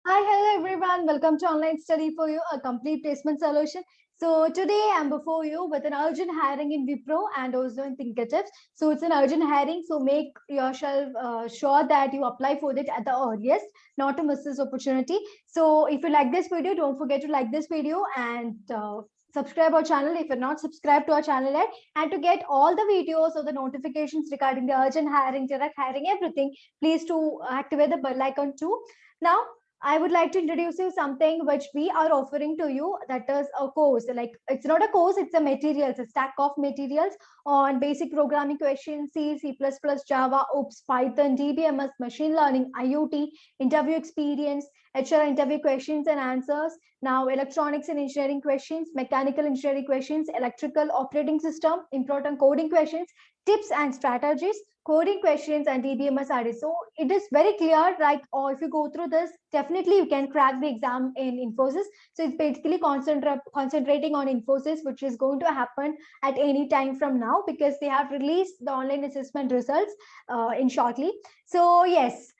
Hi, hello everyone. Welcome to Online Study for You, a complete placement solution. So today I'm before you with an urgent hiring in Wipro and also in Thinkific. So it's an urgent hiring. So make yourself sure that you apply for it at the earliest, not to miss this opportunity. So if you like this video, don't forget to like this video and subscribe our channel if you're not subscribed to our channel yet. And to get all the videos or the notifications regarding the urgent hiring, direct hiring, everything, please to activate the bell icon too. Now I would like to introduce you something which we are offering to you. That is a course. Like it's not a course, it's a materials, a stack of materials on basic programming questions, C, Java, OOPS, Python, DBMS, machine learning, IoT, interview experience, HR interview questions and answers. Now electronics and engineering questions, mechanical engineering questions, electrical operating system, important coding questions, tips and strategies, coding questions and DBMS RD. So it is very clear, like, or if you go through this, definitely you can crack the exam in Infosys. So it's basically concentrating on Infosys, which is going to happen at any time from now because they have released the online assessment results in shortly. So yes,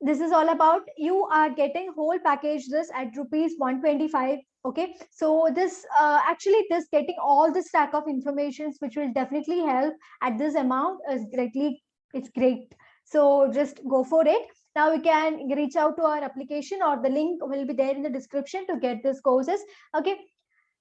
this is all about you are getting whole package this at rupees 125. Okay, so this actually this getting all the stack of informations which will definitely help at this amount is greatly, it's great. So just go for it. Now you can reach out to our application or the link will be there in the description to get these courses. Okay,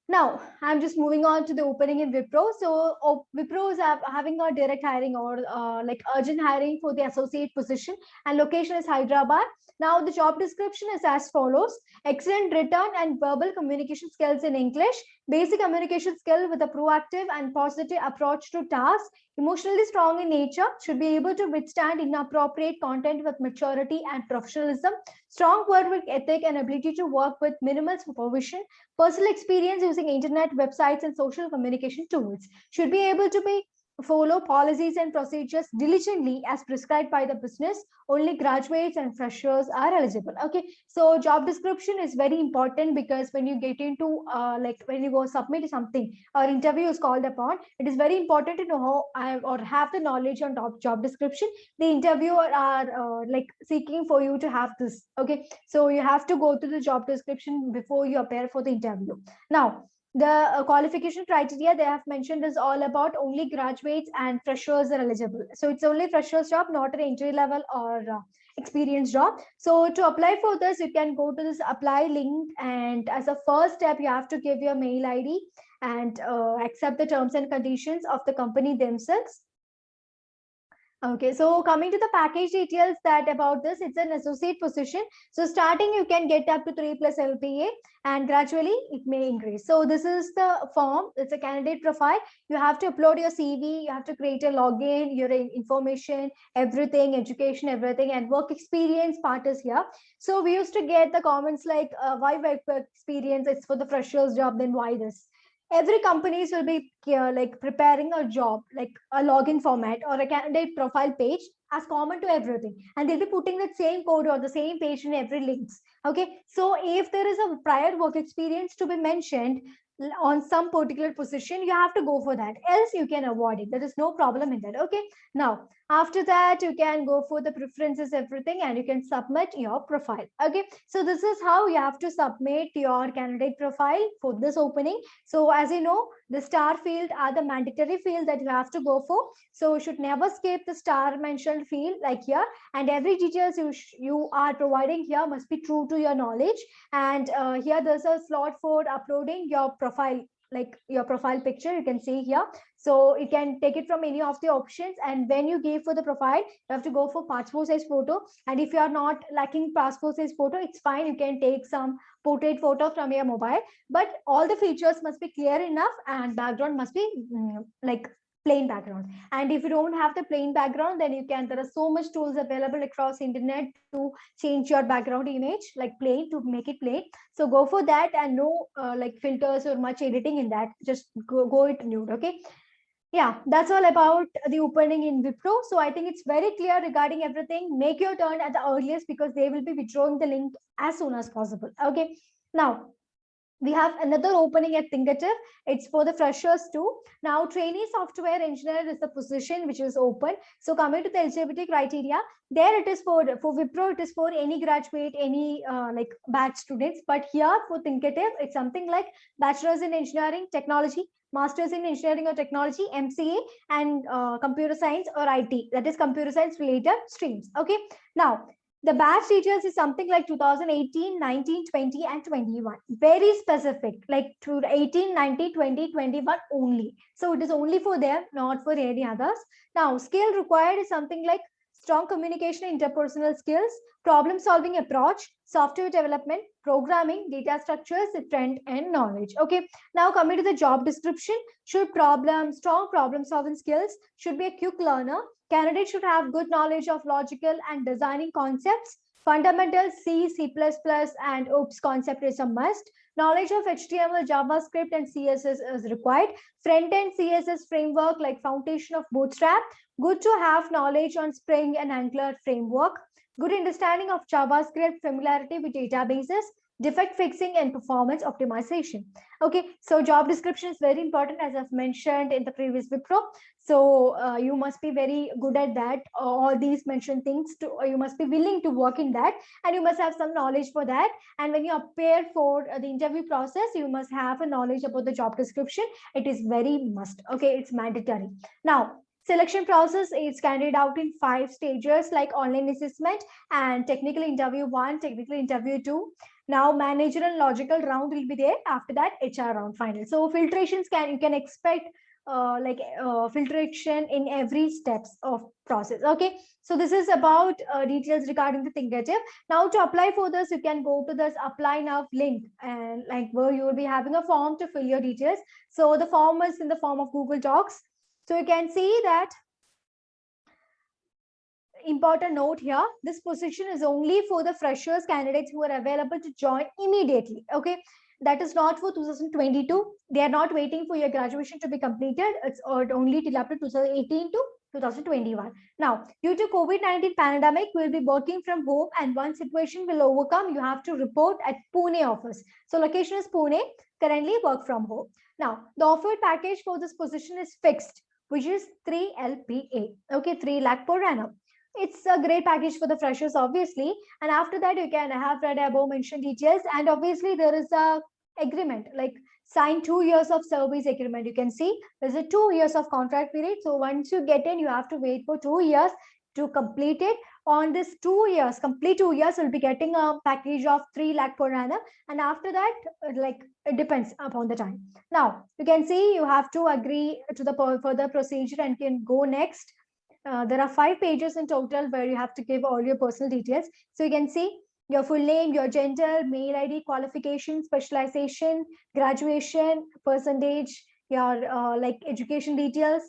now, I'm just moving on to the opening in Wipro. So, Wipro is having a direct hiring or like urgent hiring for the associate position, and location is Hyderabad. Now, the job description is as follows: excellent written and verbal communication skills in English, basic communication skill with a proactive and positive approach to tasks, emotionally strong in nature, should be able to withstand inappropriate content with maturity and professionalism, strong work ethic and ability to work with minimal supervision, personal experience using internet, websites, and social communication tools, should be able to be follow policies and procedures diligently as prescribed by the business. Only graduates and freshers are eligible. Okay, so job description is very important because when you get into like when you go submit something or interview is called upon, it is very important to know how or have the knowledge on top job description. The interviewer are like seeking for you to have this. Okay, so you have to go to the job description before you appear for the interview. Now the qualification criteria they have mentioned is all about only graduates and freshers are eligible. So it's only freshers job, not an entry level or experience job. So to apply for this, you can go to this apply link, and as a first step, you have to give your mail ID and accept the terms and conditions of the company themselves. Okay, so coming to the package details that about this, it's an associate position. So starting you can get up to 3 plus LPA and gradually it may increase. So this is the form, it's a candidate profile. You have to upload your CV, you have to create a login, your information, everything, education, everything, and work experience part is here. So we used to get the comments like, why work experience, it's for the freshers job, then why this? Every companies will be like preparing a job like a login format or a candidate profile page as common to everything, and they'll be putting that same code or the same page in every links. Okay, so if there is a prior work experience to be mentioned on some particular position, you have to go for that, else you can avoid it. There is no problem in that. Okay, now after that you can go for the preferences, everything, and you can submit your profile. Okay, so this is how you have to submit your candidate profile for this opening. So as you know, the star field are the mandatory field that you have to go for. So you should never skip the star mentioned field like here, and every details you are providing here must be true to your knowledge. And here there's a slot for uploading your profile, like your profile picture you can see here. So you can take it from any of the options, and when you give for the profile, you have to go for passport size photo. And if you are not lacking passport size photo, it's fine, you can take some portrait photo from your mobile, but all the features must be clear enough and background must be like plain background. And if you don't have the plain background, then you can, there are so much tools available across internet to change your background image like plain, to make it plain. So go for that, and no like filters or much editing in that, just go it nude. Okay, yeah, that's all about the opening in Wipro. So I think it's very clear regarding everything. Make your turn at the earliest because they will be withdrawing the link as soon as possible. Okay, now We have another opening at Thinkative. It's for the freshers too. Now, trainee software engineer is the position which is open. So coming to the eligibility criteria, there it is for Wipro, it is for any graduate, any like batch students. But here for Thinkative, it's something like bachelor's in engineering technology, master's in engineering or technology, MCA, and computer science or IT, that is computer science related streams. Okay. Now, the batch details is something like 2018, 19, 20, and 21. Very specific, like to 18, 19, 20, 21 only. So it is only for them, not for any others. Now, skill required is something like strong communication, interpersonal skills, problem solving approach, software development, programming, data structures, trend, and knowledge. Okay. Now, coming to the job description, strong problem solving skills, should be a quick learner. Candidates should have good knowledge of logical and designing concepts. Fundamental C, C++, and OOPS concept is a must. Knowledge of HTML, JavaScript, and CSS is required. Front-end CSS framework like foundation of Bootstrap. Good to have knowledge on Spring and Angular framework. Good understanding of JavaScript, familiarity with databases, defect fixing, and performance optimization. Okay, so job description is very important, as I've mentioned in the previous Wipro. So you must be very good at that. All these mentioned things, you must be willing to work in that, and you must have some knowledge for that. And when you appear for the interview process, you must have a knowledge about the job description. It is very must. Okay, it's mandatory. Now, selection process is carried out in 5 stages, like online assessment and technical interview 1, technical interview 2. Now, managerial logical round will be there. After that, HR round final. So filtrations you can expect filtration in every steps of process. Okay, so this is about details regarding the Thinkative. Now, to apply for this, you can go to this apply now link, and like where you will be having a form to fill your details. So the form is in the form of Google Docs. So you can see that important note here, this position is only for the freshers candidates who are available to join immediately. Okay, that is not for 2022. They are not waiting for your graduation to be completed. It's only till up to 2018 to 2021. Now, due to COVID-19 pandemic, we'll be working from home, and one situation will overcome, you have to report at Pune office. So location is Pune, currently work from home. Now, the offered package for this position is fixed, which is 3 LPA. Okay, 3 lakh per annum. It's a great package for the freshers, obviously. And after that, you can have read above mentioned details. And obviously, there is a agreement, like sign 2 years of service agreement. You can see there's a 2 years of contract period. So once you get in, you have to wait for 2 years to complete it. On this 2 years, complete 2 years, you'll be getting a package of 3 lakh per annum. And after that, like it depends upon the time. Now, you can see you have to agree to the further procedure and can go next. There are 5 pages in total where you have to give all your personal details. So you can see your full name, your gender, mail ID, qualification, specialization, graduation, percentage, your like education details,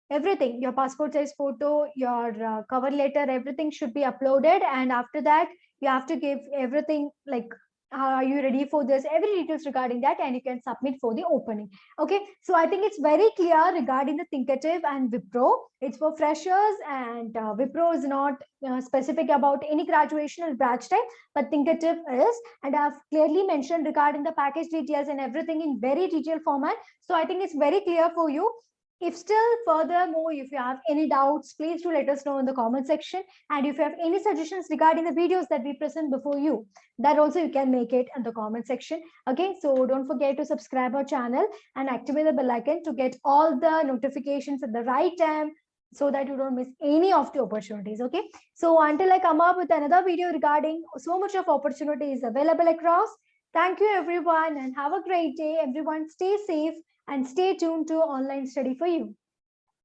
everything, your passport size photo, your cover letter, everything should be uploaded. And after that, you have to give everything like, are you ready for this, every details regarding that, and you can submit for the opening. Okay, so I think it's very clear regarding the Thinkative and Wipro. It's for freshers, and Wipro is not specific about any graduation or batch type, but Thinkative is. And I've clearly mentioned regarding the package details and everything in very detailed format. So I think it's very clear for you. If still furthermore, if you have any doubts, please do let us know in the comment section. And if you have any suggestions regarding the videos that we present before you, that also you can make it in the comment section. Okay, so don't forget to subscribe our channel and activate the bell icon to get all the notifications at the right time, so that you don't miss any of the opportunities. Okay, so until I come up with another video regarding so much of opportunities available across, thank you everyone and have a great day. Everyone stay safe and stay tuned to Online Study for You.